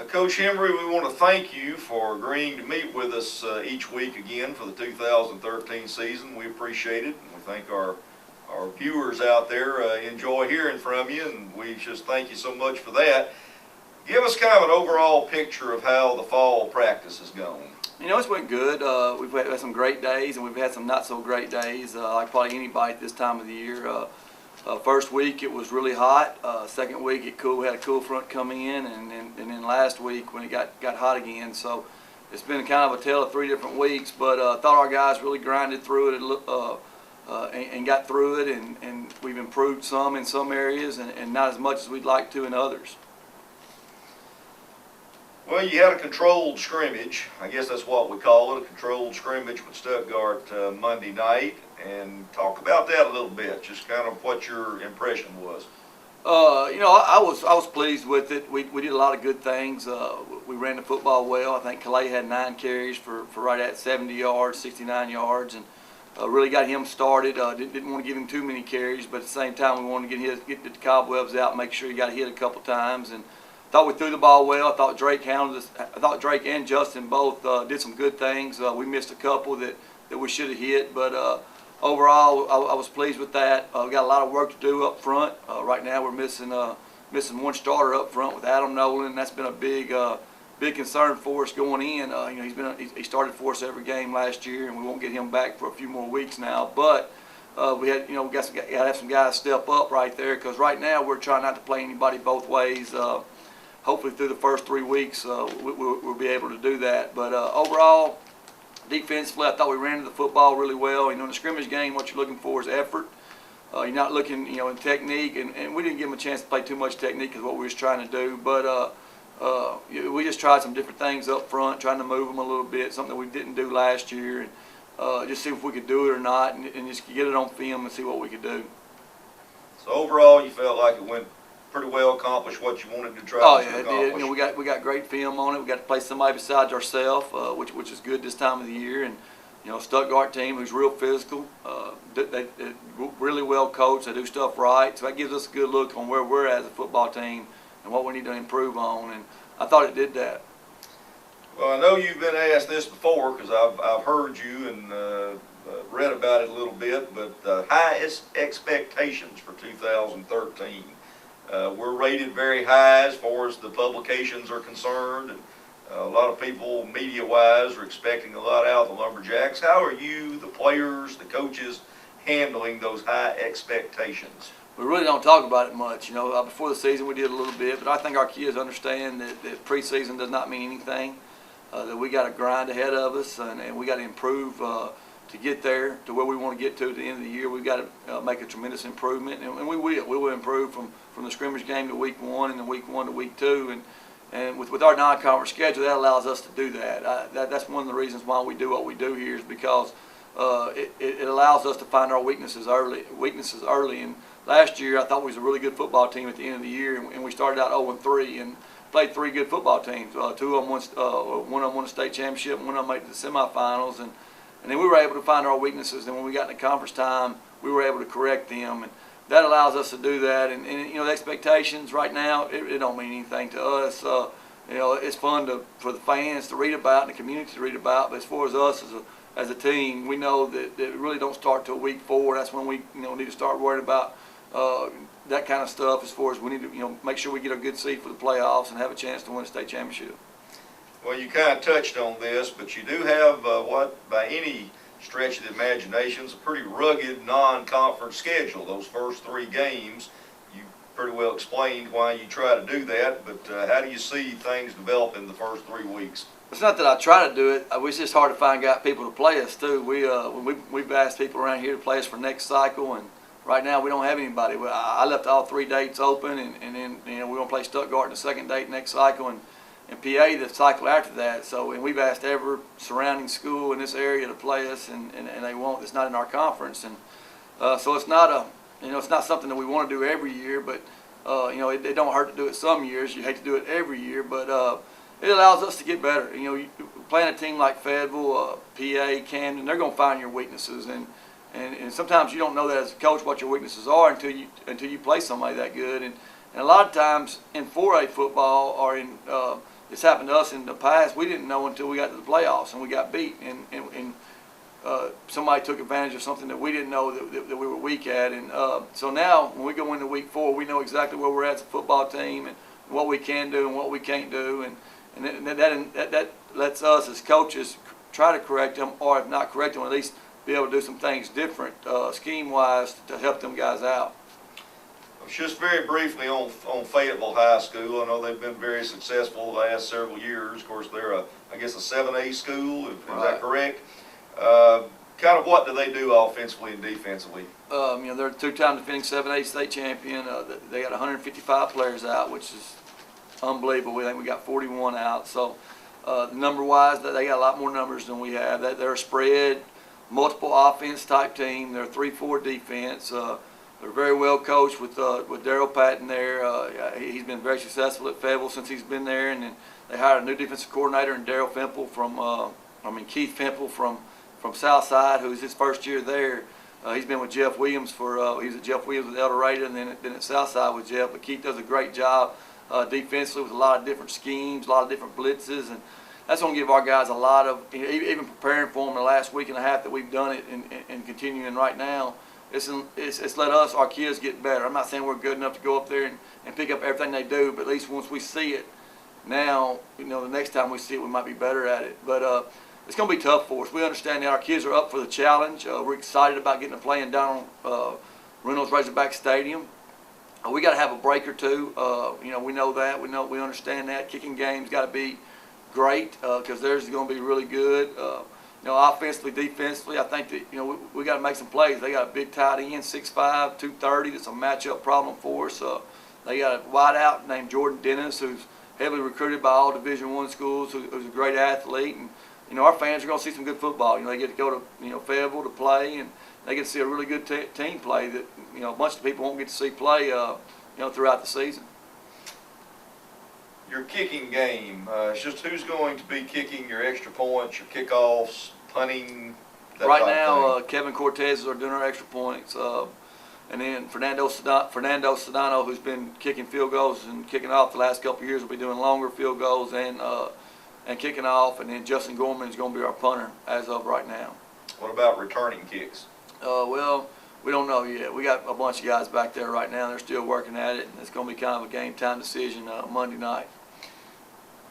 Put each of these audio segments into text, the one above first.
Coach Hembree, we want to thank you for agreeing to meet with us each week again for the 2013 season. We appreciate it, and we thank our viewers out there enjoy hearing from you, and we just thank you so much for that. Give us kind of an overall picture of how the fall practice has gone. You know, it's went good. We've had some great days, and we've had some not so great days, like probably anybody at this time of the year. First week it was really hot. Second week it had a cool front coming in, and then last week when it got hot again. So it's been kind of a tale of 3 different weeks. But I thought our guys really grinded through it and got through it, and we've improved some in some areas, and not as much as we'd like to in others. Well, you had a controlled scrimmage. I guess that's what we call it, a controlled scrimmage with Stuttgart Monday night. And talk about that a little bit, just kind of what your impression was. You know, I was pleased with it. We did a lot of good things. We ran the football well. I think Calais had 9 carries for right at 70 yards, 69 yards, and really got him started. Didn't want to give him too many carries, but at the same time we wanted to get the cobwebs out, make sure he got hit a couple times. And thought we threw the ball well. I thought Drake handled us. I thought Drake and Justin both did some good things. We missed a couple that we should have hit, but overall, I was pleased with that. We got a lot of work to do up front. Right now, we're missing one starter up front with Adam Nolan. That's been a big concern for us going in. You know, he started for us every game last year, and we won't get him back for a few more weeks now. But we got to have some guys step up right there, because right now we're trying not to play anybody both ways. Hopefully, through the first 3 weeks, we'll be able to do that. But overall, defensively, I thought we ran the football really well. You know, in the scrimmage game, what you're looking for is effort. You're not looking, in technique, and we didn't give them a chance to play too much technique is what we was trying to do. But we just tried some different things up front, trying to move them a little bit, something that we didn't do last year, and just see if we could do it or not, and just get it on film and see what we could do. So overall, you felt like it went pretty well, accomplished what you wanted to try to accomplish? Oh yeah, it did. You know, we got great film on it. We got to play somebody besides ourselves, which is good this time of the year. And you know, Stuttgart team who's real physical. They really well coached. They do stuff right. So that gives us a good look on where we're at as a football team and what we need to improve on. And I thought it did that. Well, I know you've been asked this before, because I've heard you and read about it a little bit. But the highest expectations for 2013. We're rated very high as far as the publications are concerned, and a lot of people, media-wise, are expecting a lot out of the Lumberjacks. How are you, the players, the coaches, handling those high expectations? We really don't talk about it much. You know, before the season we did a little bit, but I think our kids understand that preseason does not mean anything, that we got to grind ahead of us, and we got to improve to get there to where we want to get to at the end of the year. We've got to make a tremendous improvement, and we will. We will improve from the scrimmage game to week 1 and then week 1 to week 2, and with our non-conference schedule, that allows us to do that. That's one of the reasons why we do what we do here, is because it allows us to find our weaknesses early. And last year, I thought we was a really good football team at the end of the year, and we started out 0-3 and played 3 good football teams. 2 of them one of them won a state championship, and one of them made it to the semifinals, and then we were able to find our weaknesses. And when we got into conference time, we were able to correct them, and that allows us to do that. And you know, the expectations right now, it don't mean anything to us. You know, it's fun for the fans to read about and the community to read about. But as far as us as a team, we know that it really don't start till week 4. That's when we need to start worrying about that kind of stuff. As far as we need to make sure we get a good seed for the playoffs and have a chance to win a state championship. Well, you kind of touched on this, but you do have what, by any stretch of the imagination, is a pretty rugged non-conference schedule. Those first 3 games, you pretty well explained why you try to do that, but how do you see things develop in the first 3 weeks? It's not that I try to do it. It's just hard to find people to play us too. We've asked people around here to play us for next cycle, and right now we don't have anybody. I left all 3 dates open, and then we're going to play Stuttgart in the 2nd date next cycle, and PA the cycle after that. So, and we've asked every surrounding school in this area to play us, and they won't. It's not in our conference, and so it's not it's not something that we want to do every year. But it don't hurt to do it some years. You hate to do it every year, but it allows us to get better. Playing a team like Fayetteville, PA, Camden, they're going to find your weaknesses, and sometimes you don't know that as a coach what your weaknesses are until you play somebody that good. And a lot of times in 4A football or in it's happened to us in the past. We didn't know until we got to the playoffs and we got beat, and somebody took advantage of something that we didn't know that we were weak at. And so now when we go into week 4, we know exactly where we're at as a football team and what we can do and what we can't do, and that lets us as coaches try to correct them, or if not correct them, at least be able to do some things different scheme-wise to help them guys out. Just very briefly on Fayetteville High School. I know they've been very successful the last several years. Of course, they're I guess a 7A school. Is that correct? Kind of what do they do offensively and defensively? They're a 2-time defending 7A state champion. They got 155 players out, which is unbelievable. We think we got 41 out. So number-wise, they got a lot more numbers than we have. They're a spread, multiple offense type team. They're a 3-4 defense. They're very well coached with Daryl Patton there. He's been very successful at Fayetteville since he's been there, and then they hired a new defensive coordinator in Daryl Fimple Keith Fimple from Southside, who's his first year there. He's been with Jeff Williams he was at Jeff Williams with El Dorado, and then at Southside with Jeff. But Keith does a great job defensively with a lot of different schemes, a lot of different blitzes, and that's going to give our guys a lot of, even preparing for them the last week and a half that we've done it and continuing right now. It's let our kids get better. I'm not saying we're good enough to go up there and pick up everything they do, but at least once we see it now, the next time we see it, we might be better at it. But it's going to be tough for us. We understand that our kids are up for the challenge. We're excited about getting to play in Donald Reynolds Razorback Stadium. We got to have a break or two. We know that. We understand that. Kicking game's got to be great because theirs is going to be really good. Offensively, defensively, I think that we got to make some plays. They got a big tight end, 6'5", 230. That's a matchup problem for us. They got a wideout named Jordan Dennis, who's heavily recruited by all Division I schools, who's a great athlete. And our fans are going to see some good football. They get to go to Fayetteville to play, and they get to see a really good team play that a bunch of people won't get to see play throughout the season. Your kicking game, it's just who's going to be kicking your extra points, your kickoffs, punting, that right type now, of thing? Kevin Cortez are doing our extra points, and then Fernando Sedano, who's been kicking field goals and kicking off the last couple of years, will be doing longer field goals and kicking off, and then Justin Gorman is going to be our punter as of right now. What about returning kicks? Well, we don't know yet. We got a bunch of guys back there right now. They're still working at it, and it's going to be kind of a game time decision Monday night.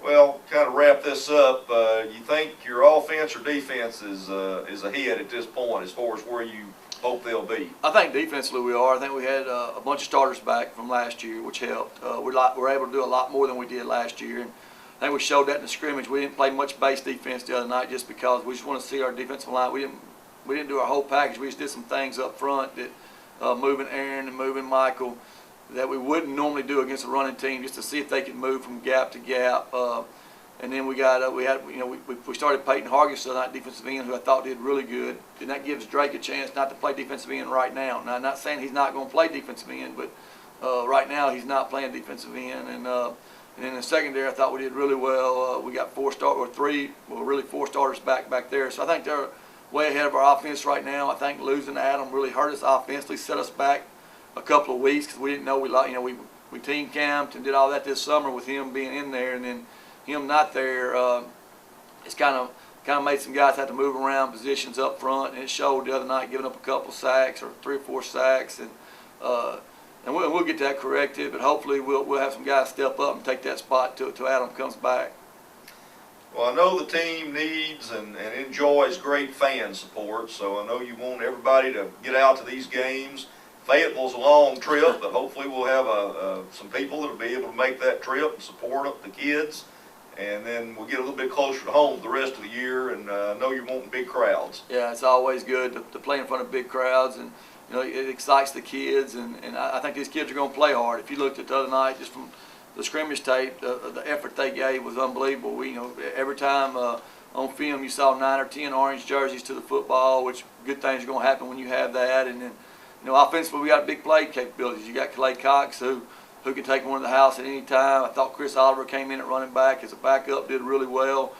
Well, kind of wrap this up. You think your offense or defense is ahead at this point as far as where you hope they'll be? I think defensively we are. I think we had a bunch of starters back from last year, which helped. We're able to do a lot more than we did last year. And I think we showed that in the scrimmage. We didn't play much base defense the other night just because we just want to see our defensive line. We didn't do our whole package. We just did some things up front that moving Aaron and moving Michael that we wouldn't normally do against a running team, just to see if they could move from gap to gap. And then we started Peyton Hargis the night defensive end, who I thought did really good. And that gives Drake a chance not to play defensive end right now. Now, I'm not saying he's not going to play defensive end, but right now he's not playing defensive end. And then in the secondary, I thought we did really well. We got four starters back there. So I think they're way ahead of our offense right now. I think losing Adam really hurt us offensively, set us back a couple of weeks because we didn't know we team camped and did all that this summer with him being in there, and then him not there. It's kind of made some guys have to move around positions up front, and it showed the other night, giving up a couple sacks or 3 or 4 sacks, and we'll get that corrected. But hopefully we'll have some guys step up and take that spot till Adam comes back. Well, I know the team needs and enjoys great fan support, so I know you want everybody to get out to these games. Fayetteville's a long trip, but hopefully we'll have some people that will be able to make that trip and support the kids. And then we'll get a little bit closer to home the rest of the year, and I know you're wanting big crowds. Yeah, it's always good to play in front of big crowds, and it excites the kids, and I think these kids are going to play hard. If you looked at the other night, just from the scrimmage tape, the effort they gave was unbelievable. Every time on film you saw 9 or 10 orange jerseys to the football, which good things are going to happen when you have that. And then offensively we got big play capabilities. You got Clay Cox who can take one to the house at any time. I thought Chris Oliver came in at running back as a backup, did really well.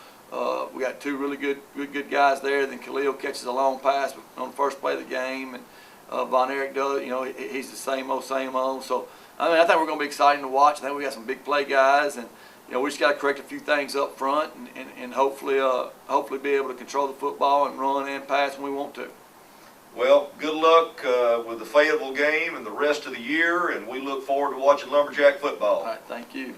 We got 2 really good guys there. Then Khalil catches a long pass on the first play of the game, and Von Erich does. He's the same old. So I think we're going to be exciting to watch. I think we got some big play guys, and you know, we just got to correct a few things up front and hopefully be able to control the football and run and pass when we want to. Well, good luck with the Fayetteville game and the rest of the year, and we look forward to watching Lumberjack football. All right, thank you.